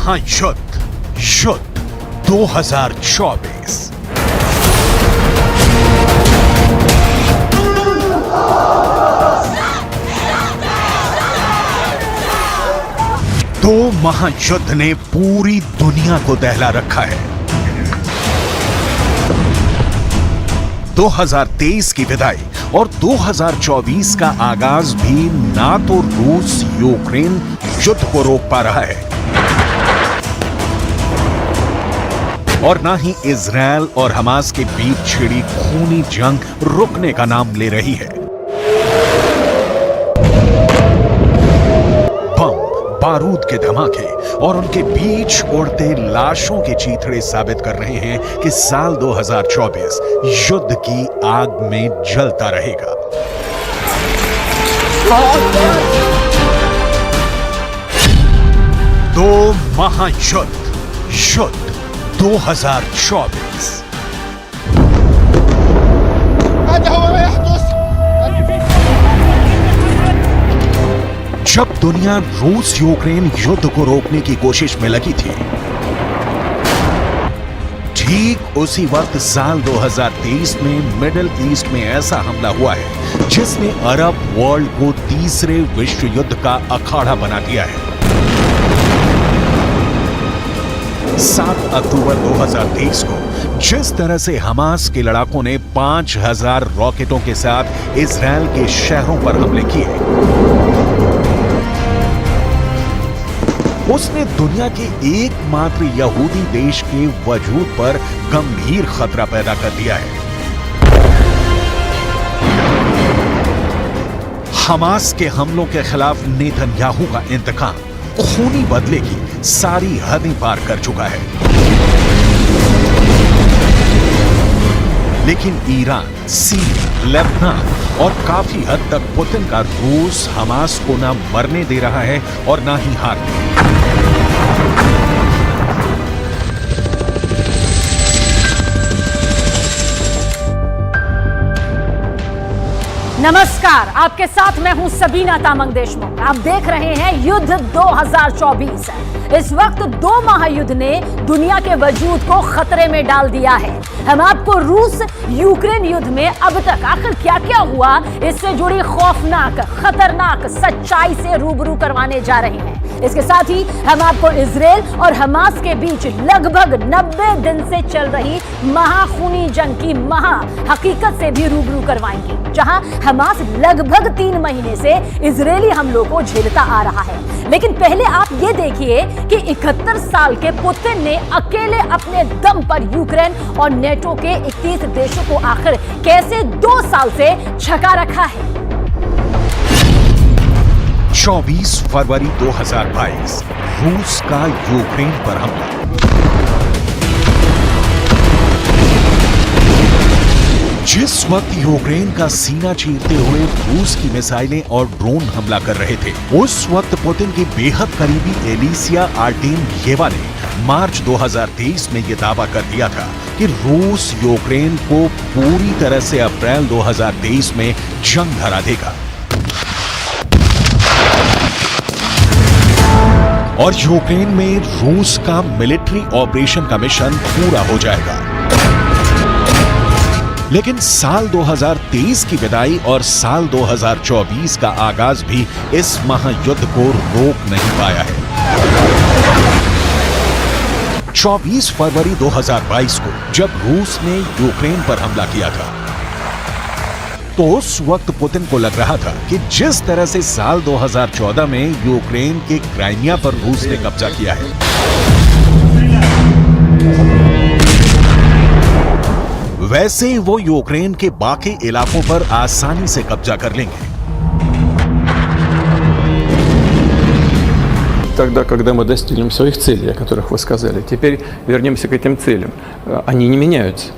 महायुद्ध युद्ध 2024। दो महायुद्ध ने पूरी दुनिया को दहला रखा है। 2023 की विदाई और 2024 का आगाज भी ना तो रूस यूक्रेन युद्ध को रोक पा रहा है और ना ही इजरायल और हमास के बीच छिड़ी खूनी जंग रुकने का नाम ले रही है। बम, बारूद के धमाके और उनके बीच उड़ते लाशों के चीथड़े साबित कर रहे हैं कि साल 2024 युद्ध की आग में जलता रहेगा। दो महायुद्ध युद्ध 2024। जब दुनिया रूस यूक्रेन युद्ध को रोकने की कोशिश में लगी थी, ठीक उसी वक्त साल 2023 में मिडिल ईस्ट में ऐसा हमला हुआ है जिसने अरब वर्ल्ड को तीसरे विश्व युद्ध का अखाड़ा बना दिया है। 7 अक्टूबर 2023 को जिस तरह से हमास के लड़ाकों ने 5000 रॉकेटों के साथ इजरायल के शहरों पर हमले किए, उसने दुनिया के एकमात्र यहूदी देश के वजूद पर गंभीर खतरा पैदा कर दिया है। हमास के हमलों के खिलाफ नेतन्याहू का इंतकाम खूनी बदले की सारी हदें पार कर चुका है। लेकिन ईरान, सीरिया, लेबनान और काफी हद तक पुतिन का रूस हमास को ना मरने दे रहा है और ना ही हारने। नमस्कार, आपके साथ मैं हूं सबीना तामंग देशमुख। आप देख रहे हैं युद्ध 2024। इस वक्त दो महायुद्ध ने दुनिया के वजूद को खतरे में डाल दिया है। हम आपको रूस यूक्रेन युद्ध में अब तक आखिर क्या क्या हुआ, इससे जुड़ी खौफनाक खतरनाक सच्चाई से रूबरू करवाने जा रहे हैं। इसके साथ ही हम आपको इजरायल और हमास के बीच लगभग 90 दिन से चल रही महाखूनी जंग की महा हकीकत से भी रूबरू करवाएंगे, जहां हमास लगभग 3 महीने से इजरायली हमलों को झेलता आ रहा है। लेकिन पहले आप ये देखिए कि 71 साल के पुतिन ने अकेले अपने दम पर यूक्रेन और नेटो के 31 देशों को आखिर कैसे 2 साल से छका रखा है। 24 फरवरी 2022 रूस का यूक्रेन पर हमला। जिस वक्त यूक्रेन का सीना चीरते हुए रूस की मिसाइलें और ड्रोन हमला कर रहे थे, उस वक्त पुतिन की बेहद करीबी एलिसिया आर्टेम्येवा ने मार्च 2023 में यह दावा कर दिया था कि रूस यूक्रेन को पूरी तरह से अप्रैल 2023 में जंग हरा देगा और यूक्रेन में रूस का मिलिट्री ऑपरेशन का मिशन पूरा हो जाएगा। लेकिन साल 2023 की विदाई और साल 2024 का आगाज भी इस महायुद्ध को रोक नहीं पाया है। 24 फरवरी 2022 को जब रूस ने यूक्रेन पर हमला किया था, तो उस वक्त पुतिन को लग रहा था कि जिस तरह से साल 2014 में यूक्रेन के क्राइमिया पर रूस ने कब्जा किया है, वैसे ही वो यूक्रेन के बाकी इलाकों पर आसानी से कब्जा कर लेंगे। Тогда, когда мы достигнем своих целей, о которых вы сказали, теперь вернемся к этим целям. Они не меняются.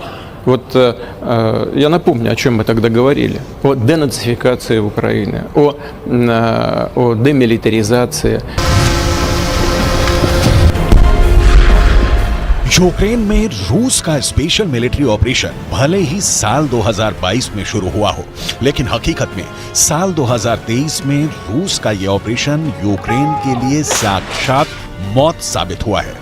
Вот я напомню, о чем мы тогда говорили. О денацификации Украины, о демилитаризации. यूक्रेन में रूस का स्पेशल मिलिट्री ऑपरेशन भले ही साल 2022 में शुरू हुआ हो, लेकिन हकीकत में साल 2023 में रूस का यह ऑपरेशन यूक्रेन के लिए साक्षात मौत साबित हुआ है।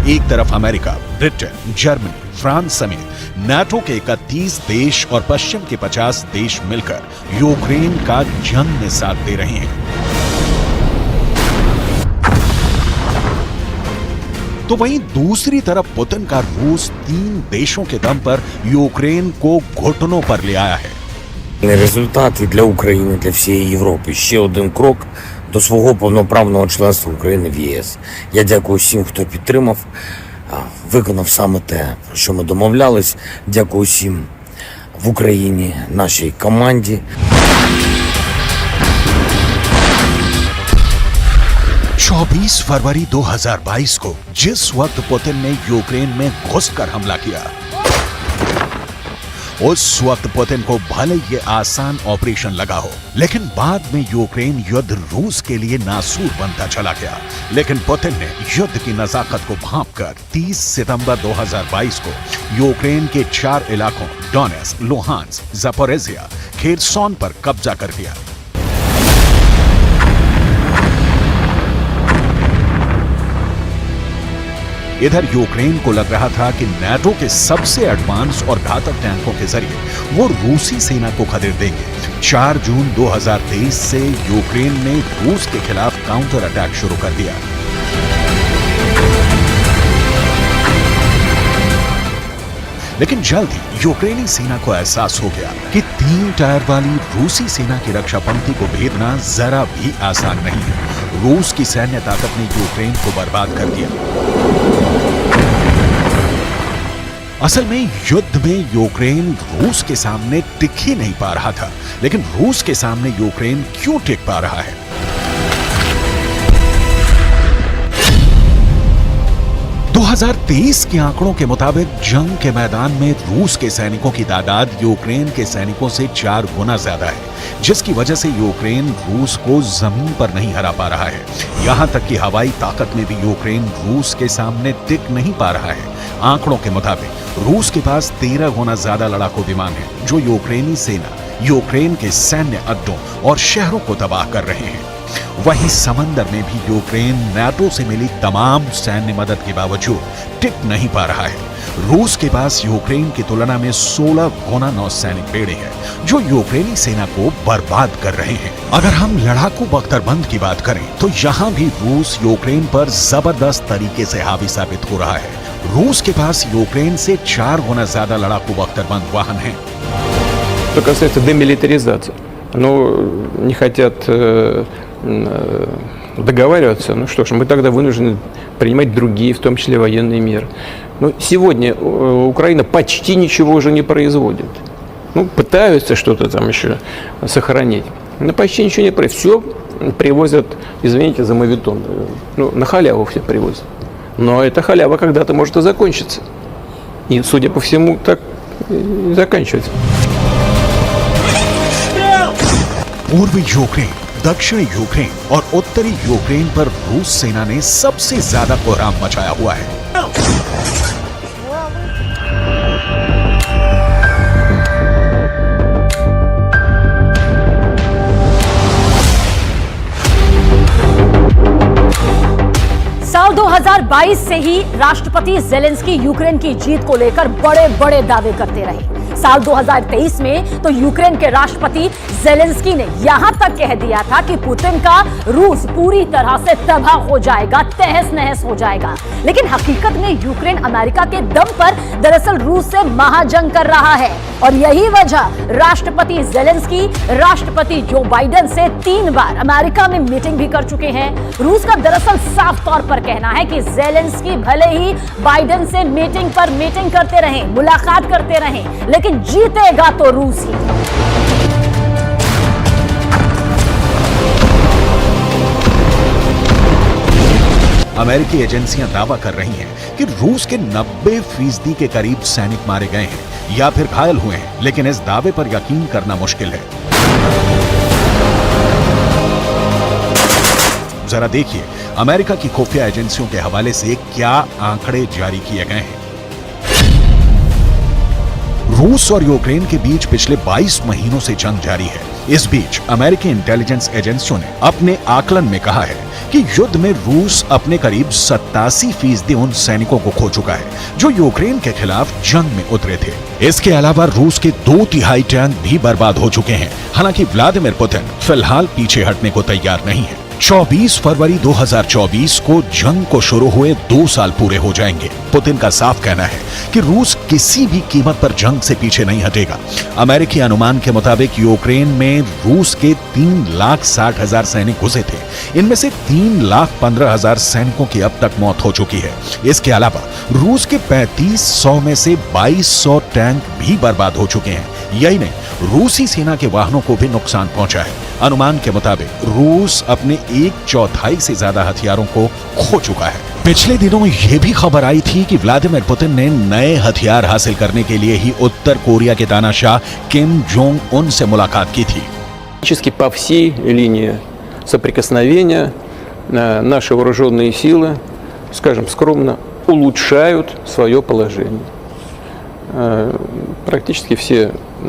एक तरफ अमेरिका, ब्रिटेन, जर्मनी, फ्रांस समेत नाटो के 31 देश और पश्चिम के 50 देश मिलकर यूक्रेन का जंग में साथ दे रहे हैं। तो वहीं दूसरी तरफ पुतिन का रूस 3 देशों के दम पर यूक्रेन को घुटनों पर ले आया है। Результат і для України, для всієї Європи. Ще один крок до свого повноправного членства України в ЄС. Я дякую всім, хто підтримав, виконав саме те, про що ми домовлялись. Дякую всім в Україні, нашій команді. 24 फरवरी 2022 को जिस वक्त पुतिन ने यूक्रेन में घुसकर हमला किया, उस वक्त पुतिन को भले ये आसान ऑपरेशन लगा हो, लेकिन बाद में यूक्रेन युद्ध रूस के लिए नासूर बनता चला गया। लेकिन पुतिन ने युद्ध की नजाकत को भांपकर 30 सितंबर 2022 को यूक्रेन के 4 इलाकों डोनेट्स्क, लुहांस्क, ज़पोरिज़िया, खेरसोन पर कब्जा कर लिया। इधर यूक्रेन को लग रहा था कि नाटो के सबसे एडवांस और घातक टैंकों के जरिए वो रूसी सेना को खदेड़ देंगे। 4 जून 2023 से यूक्रेन ने रूस के खिलाफ काउंटर अटैक शुरू कर दिया। लेकिन जल्द ही यूक्रेनी सेना को एहसास हो गया कि 3 टायर वाली रूसी सेना की रक्षा पंक्ति को भेदना जरा भी आसान नहीं है। रूस की सैन्य ताकत ने यूक्रेन को बर्बाद कर दिया। असल में युद्ध में यूक्रेन रूस के सामने टिक ही नहीं पा रहा था, लेकिन रूस के सामने यूक्रेन क्यों टिक पा रहा है? दो 2023 के आंकड़ों के मुताबिक जंग के मैदान में रूस के सैनिकों की तादाद यूक्रेन के सैनिकों से 4 गुना ज्यादा है, जिसकी वजह से यूक्रेन रूस को जमीन पर नहीं हरा पा रहा है। यहां तक कि हवाई ताकत में भी यूक्रेन रूस के सामने टिक नहीं पा रहा है। आंकड़ों के मुताबिक रूस के पास 13 गुना ज्यादा लड़ाकू विमान हैं, जो यूक्रेनी सेना, यूक्रेन के सैन्य अड्डों और शहरों को तबाह कर रहे हैं। वहीं समंदर में भी यूक्रेन नाटो से मिली तमाम सैन्य मदद के बावजूद टिक नहीं पा रहा है। रूस के पास यूक्रेन की तुलना में 16 गुना नौसैनिक बेड़े हैं, जो यूक्रेनी सेना को बर्बाद कर रहे हैं। अगर हम लड़ाकू बख्तरबंद की बात करें तो यहाँ भी रूस यूक्रेन पर जबरदस्त तरीके से हावी साबित हो रहा है। रूस के पास यूक्रेन से 4 गुना ज्यादा लड़ाकू बख्तरबंद वाहन हैं। Что касается демилитаризации, не хотят договариваться, ну что ж, мы тогда вынуждены принимать другие, в том числе военные меры. Но сегодня Украина почти ничего уже не производит. Пытаются что-то там еще сохранить, но почти ничего не производят. Все привозят, извините за моветон, на халяву все привозят. Но эта халява когда-то может и закончиться. И, судя по всему, так и заканчивается. पूर्वी यूक्रेन, दक्षिणी यूक्रेन और उत्तरी यूक्रेन पर रूस सेना ने सबसे ज्यादा कोहराम मचाया हुआ है। साल 2022 से ही राष्ट्रपति जेलेंस्की यूक्रेन की जीत को लेकर बड़े बड़े दावे करते रहे। साल 2023 में तो यूक्रेन के राष्ट्रपति जेलेंस्की ने यहां तक कह दिया था कि पुतिन का रूस पूरी तरह से तबाह हो जाएगा, तहस नहस हो जाएगा। लेकिन हकीकत में यूक्रेन अमेरिका के दम पर दरअसल रूस से महाजंग कर रहा है। और यही वजह राष्ट्रपति जेलेंस्की राष्ट्रपति जो बाइडेन से 3 बार अमेरिका में मीटिंग भी कर चुके हैं। रूस का दरअसल साफ तौर पर कहना है कि जेलेंस्की भले ही बाइडेन से मीटिंग पर मीटिंग करते रहें, मुलाकात करते रहें, लेकिन जीतेगा तो रूस ही। अमेरिकी एजेंसियां दावा कर रही हैं कि रूस के 90% के करीब सैनिक मारे गए हैं या फिर घायल हुए हैं, लेकिन इस दावे पर यकीन करना मुश्किल है। जरा देखिए अमेरिका की खुफिया एजेंसियों के हवाले से क्या आंकड़े जारी किए गए हैं। रूस और यूक्रेन के बीच पिछले 22 महीनों से जंग जारी है। इस बीच अमेरिकी इंटेलिजेंस एजेंसियों ने अपने आकलन में कहा है कि युद्ध में रूस अपने करीब 87% उन सैनिकों को खो चुका है जो यूक्रेन के खिलाफ जंग में उतरे थे। इसके अलावा रूस के 2/3 टैंक भी बर्बाद हो चुके हैं। हालांकि व्लादिमीर पुतिन फिलहाल पीछे हटने को तैयार नहीं है। 24 फरवरी 2024 को जंग को शुरू हुए 2 साल पूरे हो जाएंगे। पुतिन का साफ कहना है कि रूस किसी भी कीमत पर जंग से पीछे नहीं हटेगा। अमेरिकी अनुमान के मुताबिक यूक्रेन में रूस के 3,60,000 सैनिक घुसे थे। इनमें से 3,15,000 सैनिकों की अब तक मौत हो चुकी है। इसके अलावा रूस के 3500 में से 2200 टैंक भी बर्बाद हो चुके हैं। यही नहीं, रूसी सेना के वाहनों को भी नुकसान पहुंचा है। अनुमान के मुताबिक रूस अपने 1/4 से ज्यादा हथियारों को खो चुका है। पिछले दिनों यह भी खबर आई थी कि व्लादिमीर पुतिन ने नए हथियार हासिल करने के लिए ही उत्तर कोरिया के तानाशाह किम जोंग उन से मुलाकात की थी। Практически по всей линии соприкосновения наши вооруженные силы, скажем скромно, улучшают свое положение. Практически все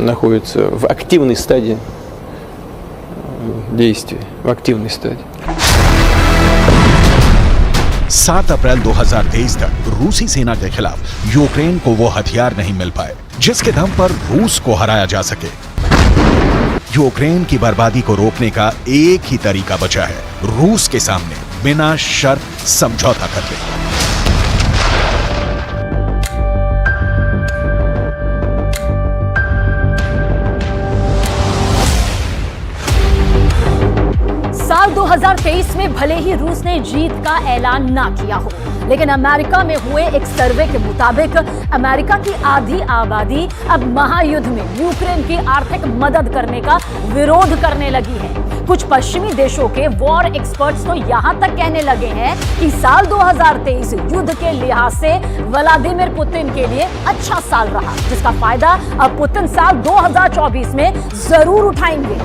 находятся в активной стадии действий, в активной стадии. 7 अप्रैल 2023 तक रूसी सेना के खिलाफ यूक्रेन को वो हथियार नहीं मिल पाए जिसके दम पर रूस को हराया जा सके। यूक्रेन की बर्बादी को रोकने का एक ही तरीका बचा है, रूस के सामने बिना शर्त समझौता कर ले। साल 2023 में भले ही रूस ने जीत का ऐलान ना किया हो, लेकिन अमेरिका में हुए एक सर्वे के मुताबिक अमेरिका की आधी आबादी अब महायुद्ध में यूक्रेन की आर्थिक मदद करने का विरोध करने लगी है। कुछ पश्चिमी देशों के वॉर एक्सपर्ट्स तो यहां तक कहने लगे हैं कि साल 2023 युद्ध के लिहाज से व्लादिमीर पुतिन के लिए अच्छा साल रहा, जिसका फायदा अब पुतिन साल 2024 में जरूर उठाएंगे।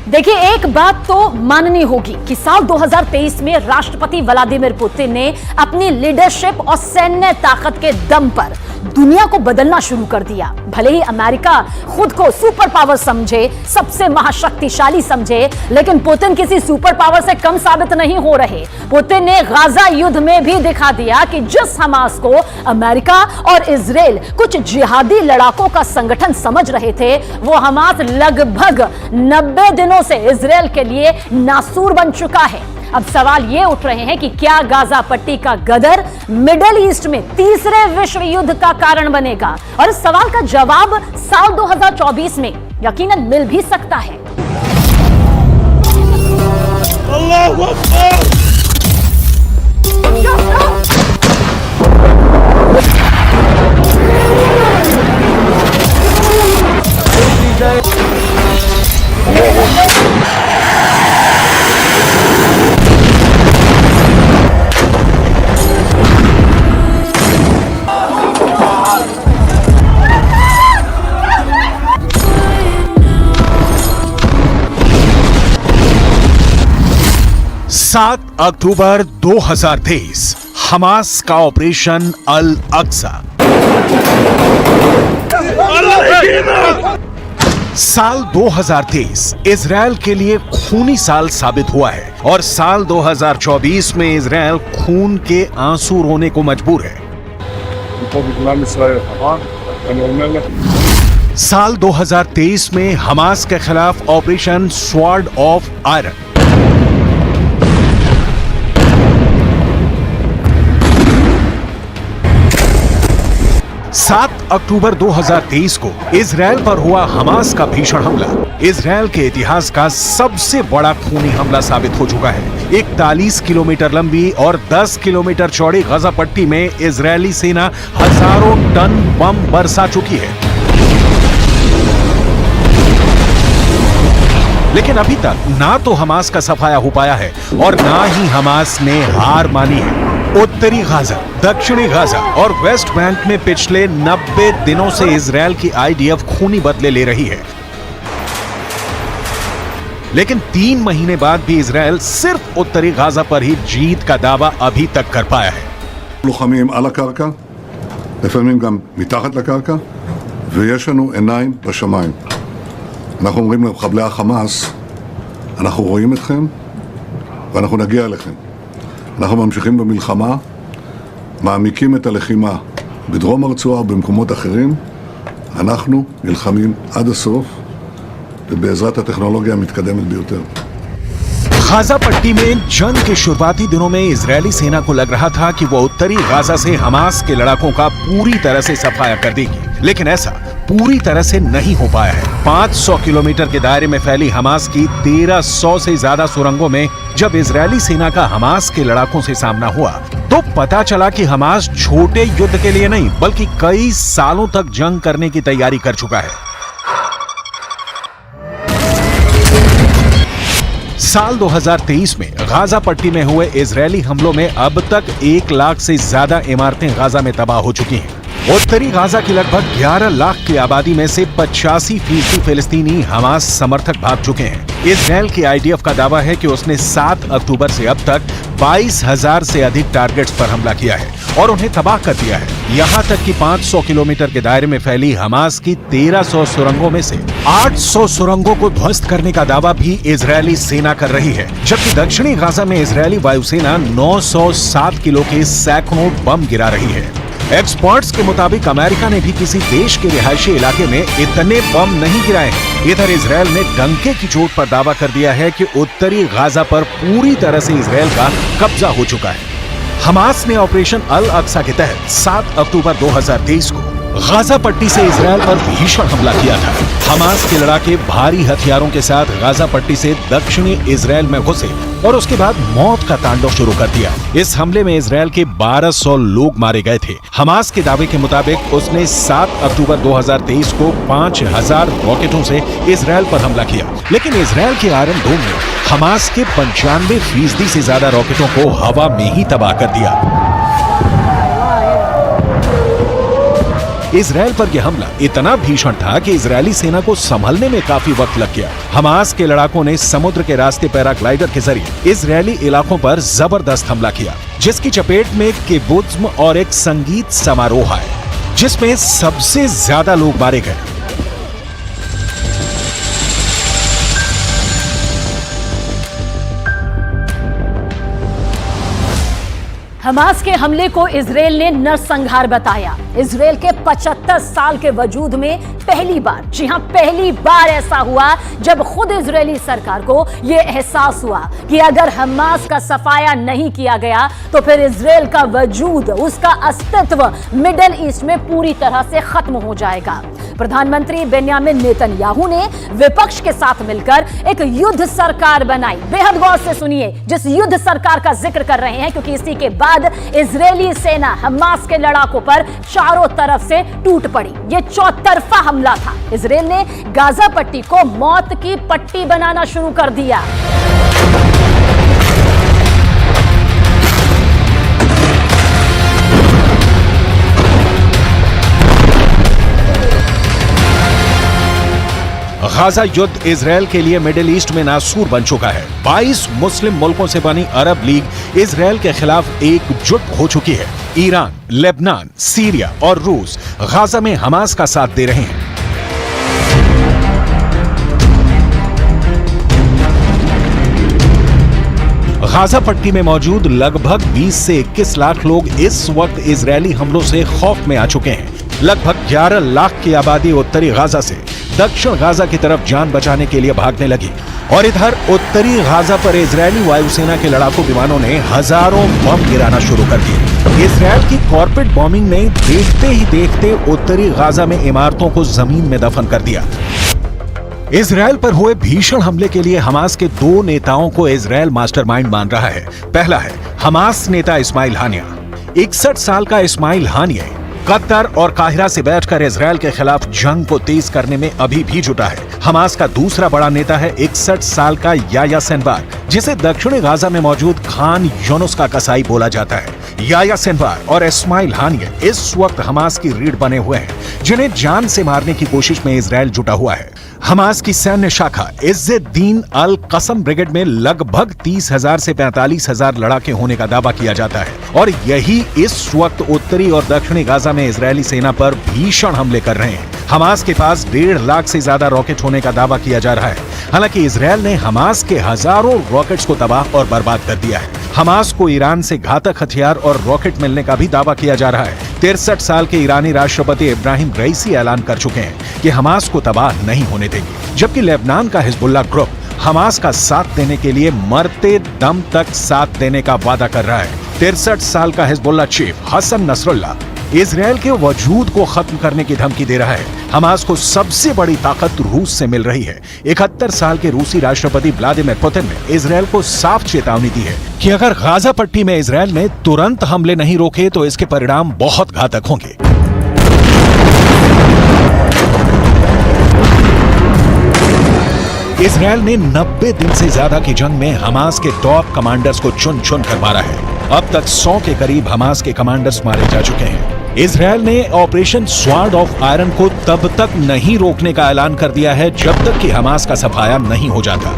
देखिए, एक बात तो माननी होगी कि साल 2023 में राष्ट्रपति व्लादिमीर पुतिन ने अपनी लीडरशिप और सैन्य ताकत के दम पर दुनिया को बदलना शुरू कर दिया। भले ही अमेरिका खुद को सुपर पावर समझे, सबसे महाशक्तिशाली समझे, लेकिन पुतिन किसी सुपर पावर से कम साबित नहीं हो रहे। पुतिन ने गाजा युद्ध में भी दिखा दिया कि जिस हमास को अमेरिका और इजराइल कुछ जिहादी लड़ाकों का संगठन समझ रहे थे, वो हमास लगभग 90 दिनों से इजराइल के लिए नासूर बन चुका है। अब सवाल ये उठ रहे हैं कि क्या गाजा पट्टी का गदर मिडिल ईस्ट में तीसरे विश्व युद्ध का कारण बनेगा? और इस सवाल का जवाब साल 2024 में यकीनन मिल भी सकता है। अल्लाहू अकबर! सात अक्टूबर 2023 हमास का ऑपरेशन अल अक्सा। साल 2023 इजराइल के लिए खूनी साल साबित हुआ है और साल 2024 में इजराइल खून के आंसू रोने को मजबूर है। साल 2023 में हमास के खिलाफ ऑपरेशन स्वॉर्ड ऑफ आयरन। सात अक्टूबर 2023 को इजराइल पर हुआ हमास का भीषण हमला इजराइल के इतिहास का सबसे बड़ा खूनी हमला साबित हो चुका है। 41 किलोमीटर लंबी और 10 किलोमीटर चौड़ी गाजा पट्टी में इजरायली सेना हजारों टन बम बरसा चुकी है, लेकिन अभी तक ना तो हमास का सफाया हो पाया है और ना ही हमास ने हार मानी है। उत्तरी गाजा, दक्षिणी गाजा और वेस्ट बैंक में पिछले 90 दिनों से इजरायल की आईडीएफ खूनी बदले ले रही है। लेकिन 3 महीने बाद भी इजरायल सिर्फ उत्तरी गाजा पर ही जीत का दावा अभी तक कर पाया है। לוחמים על הקרקע, לפעמים גם מתחת לקרקע, ויש לנו עיניים בשמיים. אנחנו אומרים למחבלי החמאס, אנחנו רואים אתכם ואנחנו נגיע אליכם. אנחנו ממשיכים במלחמה, מעמיקים את הלחימה בדרום הרצועה ובמקומות אחרים. אנחנו נלחמים עד הסוף, ובעזרת הטכנולוגיה המתקדמת ביותר. गाजा पट्टी में जंग के शुरुआती दिनों में इजरायली सेना को लग रहा था कि वो उत्तरी गाजा से हमास के लड़ाकों का पूरी तरह से सफाया कर देगी, लेकिन ऐसा पूरी तरह से नहीं हो पाया है। 500 किलोमीटर के दायरे में फैली हमास की 1300 से ज्यादा सुरंगों में जब इजरायली सेना का हमास के लड़ाकों से सामना हुआ तो पता चला कि हमास छोटे युद्ध के लिए नहीं बल्कि कई सालों तक जंग करने की तैयारी कर चुका है। साल 2023 में गाजा पट्टी में हुए इजरायली हमलों में अब तक 1 लाख से ज्यादा इमारतें गाजा में तबाह हो चुकी हैं। उत्तरी गाजा की लगभग 11 लाख की आबादी में से 85% फिलिस्तीनी हमास समर्थक भाग चुके हैं। इजरायल की आईडीएफ का दावा है कि उसने 7 अक्टूबर से अब तक 22,000 से अधिक टारगेट्स पर हमला किया है और उन्हें तबाह कर दिया है। यहाँ तक कि 500 किलोमीटर के दायरे में फैली हमास की 1300 सुरंगों में से 800 सुरंगों को ध्वस्त करने का दावा भी इजरायली सेना कर रही है, जबकि दक्षिणी गाजा में इजरायली वायुसेना 907 किलो के सैकड़ों बम गिरा रही है। एक्सपर्ट्स के मुताबिक अमेरिका ने भी किसी देश के रिहायशी इलाके में इतने बम नहीं गिराए हैं। इधर इजरायल ने डंके की चोट पर दावा कर दिया है कि उत्तरी गाजा पर पूरी तरह से इजरायल का कब्जा हो चुका है। हमास ने ऑपरेशन अल अक्सा के तहत 7 अक्टूबर 2023 को गाजा पट्टी से इजरायल पर भीषण हमला किया था। हमास के लड़ाके भारी हथियारों के साथ गाजा पट्टी से दक्षिणी इजरायल में घुसे और उसके बाद मौत का तांडव शुरू कर दिया। इस हमले में इजरायल के 1200 लोग मारे गए थे। हमास के दावे के मुताबिक उसने 7 अक्टूबर 2023 को 5000 रॉकेटों से इजरायल पर हमला किया, लेकिन इजरायल के आयरन डोम ने हमास के 95% से ज्यादा रॉकेटों को हवा में ही तबाह कर दिया। इजरायल पर यह हमला इतना भीषण था कि इजरायली सेना को संभलने में काफी वक्त लग गया। हमास के लड़ाकों ने समुद्र के रास्ते पैराग्लाइडर के जरिए इजरायली इलाकों पर जबरदस्त हमला किया, जिसकी चपेट में किबुत्ज और एक संगीत समारोह आया, जिसमें सबसे ज्यादा लोग मारे गए। हमास के हमले को इजरायल ने नरसंहार बताया। इजरायल के 75 साल के वजूद में पहली बार, जी हां पहली बार ऐसा हुआ जब खुद इजरायली सरकार को यह एहसास हुआ कि अगर हमास का सफाया नहीं किया गया तो फिर इजरायल का वजूद, उसका अस्तित्व मिडिल ईस्ट में पूरी तरह से खत्म हो जाएगा। प्रधानमंत्री बेन्यामिन नेतन्याहू ने विपक्ष के साथ मिलकर एक युद्ध सरकार बनाई। बेहद गौर से सुनिए जिस युद्ध सरकार का जिक्र कर रहे हैं, क्योंकि इसी के बाद इजरायली सेना हमास के लड़ाकों पर चारों तरफ से टूट पड़ी। यह चौतरफा हमला था। इजरायल ने गाजा पट्टी को मौत की पट्टी बनाना शुरू कर दिया। गाजा युद्ध इजरायल के लिए मिडिल ईस्ट में नासूर बन चुका है। 22 मुस्लिम मुल्कों से बनी अरब लीग इजरायल के खिलाफ एकजुट हो चुकी है। ईरान, लेबनान, सीरिया और रूस गाजा में हमास का साथ दे रहे हैं। गाजा पट्टी में मौजूद लगभग 20 से 21 लाख लोग इस वक्त इजरायली हमलों से खौफ में आ चुके हैं। लगभग 11 लाख की आबादी उत्तरी गाजा से दक्षिण गाजा की तरफ जान बचाने के लिए भागने लगी और इधर उत्तरी गाजा पर इजरायली वायुसेना के लड़ाकू विमानों ने हजारों बम गिराना शुरू कर दिए। इजरायल की कॉर्पोरेट बॉम्बिंग ने देखते ही देखते उत्तरी गाजा में इमारतों को जमीन में दफन कर दिया। इजरायल पर हुए भीषण हमले के लिए हमास के 2 नेताओं को इजरायल मास्टरमाइंड मान रहा है। पहला है हमास नेता इस्माइल हानिया। 61 साल का इस्माइल हानिया कतर और काहिरा से बैठकर इजरायल के खिलाफ जंग को तेज करने में अभी भी जुटा है। हमास का दूसरा बड़ा नेता है 61 साल का याया सिनवार, जिसे दक्षिणी गाजा में मौजूद खान यूनुस का कसाई बोला जाता है। याया सिनवार और इस्माइल हानिये इस वक्त हमास की रीढ़ बने हुए हैं, जिन्हें जान से मारने की कोशिश में इजराइल जुटा हुआ है। हमास की सैन्य शाखा इज्जुद्दीन अल कसम ब्रिगेड में लगभग 30,000 से 45,000 लड़ाके होने का दावा किया जाता है और यही इस वक्त उत्तरी और दक्षिणी गाजा में इजरायली सेना पर भीषण हमले कर रहे हैं। हमास के पास 1.5 लाख से ज्यादा रॉकेट होने का दावा किया जा रहा है। हालांकि इजरायल ने हमास के हजारों रॉकेट्स को तबाह और बर्बाद कर दिया है। हमास को ईरान से घातक हथियार और रॉकेट मिलने का भी दावा किया जा रहा है। 63 साल के ईरानी राष्ट्रपति इब्राहिम रईसी ऐलान कर चुके हैं कि हमास को तबाह नहीं होने देंगे, जबकि लेबनान का हिजबुल्लाह ग्रुप हमास का साथ देने के लिए मरते दम तक साथ देने का वादा कर रहा है। 63 साल का Hezbollah chief Hassan Nasrallah Israel के वजूद को खत्म करने की धमकी दे रहा है। हमास को सबसे बड़ी ताकत रूस से मिल रही है। 71 साल के रूसी राष्ट्रपति व्लादिमीर पुतिन ने इजरायल को साफ चेतावनी दी है कि अगर गाजा पट्टी में इजरायल ने तुरंत हमले नहीं रोके तो इसके परिणाम बहुत घातक होंगे। इजरायल ने 90 दिन से ज्यादा की जंग में हमास के टॉप कमांडर्स को चुन चुन कर मारा है। अब तक 100 के करीब हमास के कमांडर्स मारे जा चुके हैं। इजरायल ने ऑपरेशन स्वॉर्ड ऑफ आयरन को तब तक नहीं रोकने का ऐलान कर दिया है जब तक कि हमास का सफाया नहीं हो जाता।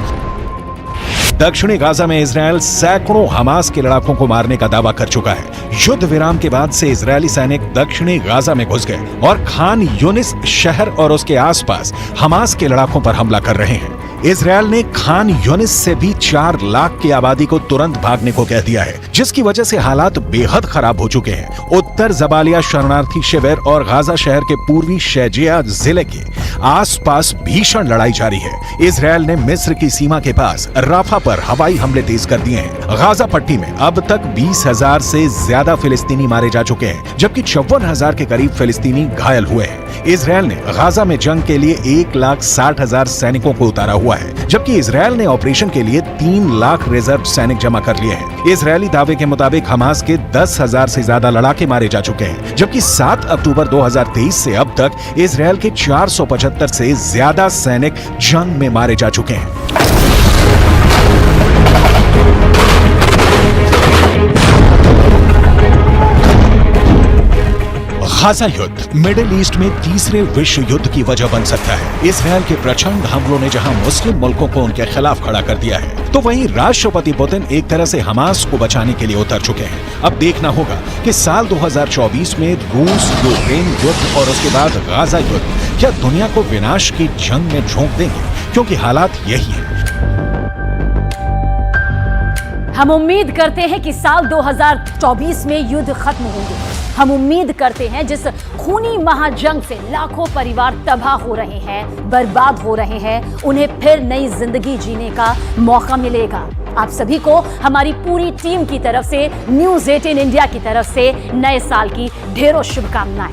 दक्षिणी गाजा में इजरायल सैकड़ों हमास के लड़ाकों को मारने का दावा कर चुका है। युद्ध विराम के बाद से इजरायली सैनिक दक्षिणी गाजा में घुस गए और खान यूनिस शहर और उसके आसपास हमास के लड़ाकों पर हमला कर रहे हैं। इजरायल ने खान यूनिस से भी 4 लाख की आबादी को तुरंत भागने को कह दिया है, जिसकी वजह से हालात बेहद खराब हो चुके हैं। उत्तर जबालिया शरणार्थी शिविर और गाजा शहर के पूर्वी शैजिया जिले के आसपास भीषण लड़ाई जारी है। इजरायल ने मिस्र की सीमा के पास राफा पर हवाई हमले तेज कर दिए हैं। गाजा पट्टी में अब तक 20,000 से ज्यादा फिलिस्तीनी मारे जा चुके हैं, जबकि 54,000 के करीब फिलिस्तीनी घायल हुए हैं। इजरायल ने गाजा में जंग के लिए 1,60,000 सैनिकों को उतारा हुआ है, जबकि इजरायल ने ऑपरेशन के लिए 3 लाख रिजर्व सैनिक जमा कर लिए हैं। इजरायली दावे के मुताबिक हमास के 10,000 से ज्यादा लड़ाके मारे जा चुके हैं, जबकि 7 अक्टूबर 2023 से अब तक इजरायल के 475 से ज्यादा सैनिक जंग में मारे जा चुके हैं। गाजा युद्ध मिडिल ईस्ट में तीसरे विश्व युद्ध की वजह बन सकता है। इजरायल के प्रचंड हमलों ने जहां मुस्लिम मुल्कों को उनके खिलाफ खड़ा कर दिया है, तो वहीं राष्ट्रपति पुतिन एक तरह से हमास को बचाने के लिए उतर चुके हैं। अब देखना होगा कि साल 2024 में रूस यूक्रेन युद्ध और उसके बाद गाजा युद्ध क्या दुनिया को विनाश की जंग में झोंक देंगे, क्योंकि हालात यही है। हम उम्मीद करते हैं कि साल 2024 में युद्ध खत्म होंगे। हम उम्मीद करते हैं जिस खूनी महाजंग से लाखों परिवार तबाह हो रहे हैं, बर्बाद हो रहे हैं, उन्हें फिर नई जिंदगी जीने का मौका मिलेगा। आप सभी को हमारी पूरी टीम की तरफ से, न्यूज़ 18 इंडिया की तरफ से नए साल की ढेरों शुभकामनाएं।